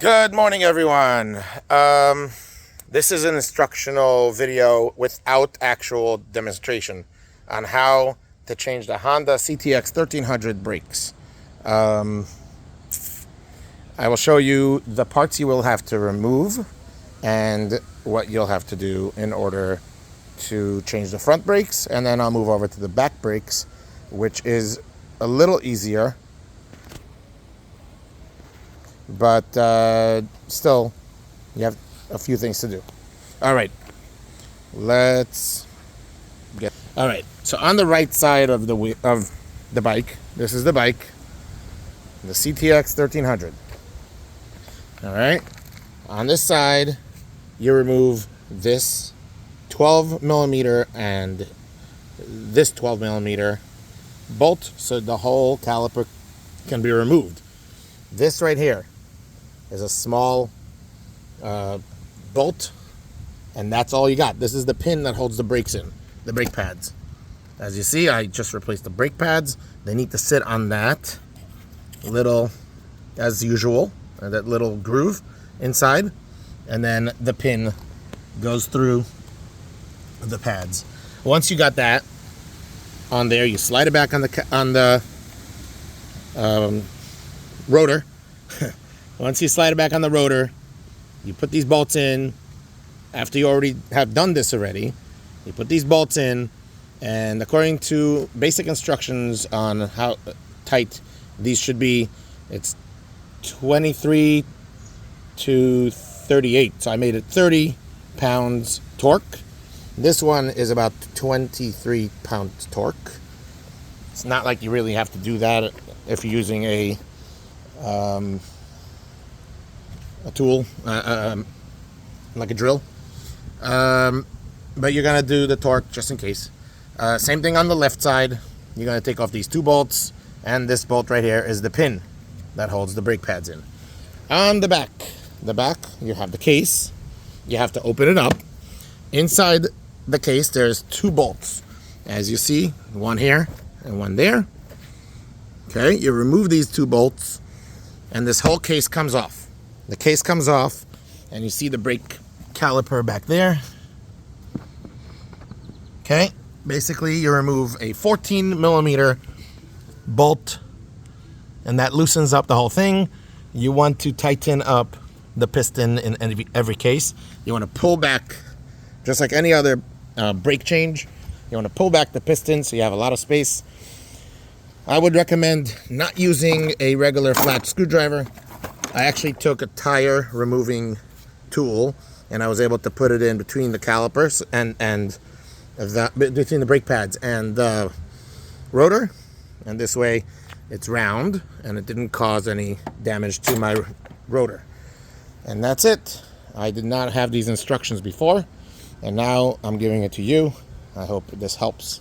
Good morning, everyone. This is an instructional video without actual demonstration on how to change the Honda CTX 1300 brakes. I will show you the parts you will have to remove and what you'll have to do in order to change the front brakes, and then I'll move over to the back brakes, which is a little easier, but still you have a few things to do. All right, let's get. All right, so on the right side of the bike, this is the bike, the CTX 1300. All right, on this side you remove this 12 millimeter and this 12 millimeter bolt, so the whole caliper can be removed. This right here is a small bolt, and that's all you got. This is the pin that holds the brakes in, the brake pads. As you see, I just replaced the brake pads. They need to sit on that little, as usual, that little groove inside, and then the pin goes through the pads. Once you got that on there, you slide it back on the rotor. Once you slide it back on the rotor, you put these bolts in. After you already have done this already, you put these bolts in, and according to basic instructions on how tight these should be, it's 23 to 38. So I made it 30 pounds torque. This one is about 23 pounds torque. It's not like you really have to do that if you're using a tool, like a drill. But you're gonna do the torque just in case. Same thing on the left side. You're gonna take off these two bolts, and this bolt right here is the pin that holds the brake pads in. On the back, you have the case. You have to open it up. Inside the case, there's two bolts, as you see, one here and one there. Okay, you remove these two bolts, and this whole case comes off. The case comes off, and you see the brake caliper back there. Okay, basically you remove a 14 millimeter bolt, and that loosens up the whole thing. You want to tighten up the piston in every case. You want to pull back, just like any other brake change. You want to pull back the piston so you have a lot of space. I would recommend not using a regular flat screwdriver. I actually took a tire removing tool, and I was able to put it in between the calipers and between the brake pads and the rotor, and this way it's round and it didn't cause any damage to my rotor. And that's it. I did not have these instructions before, and now I'm giving it to you. I hope this helps.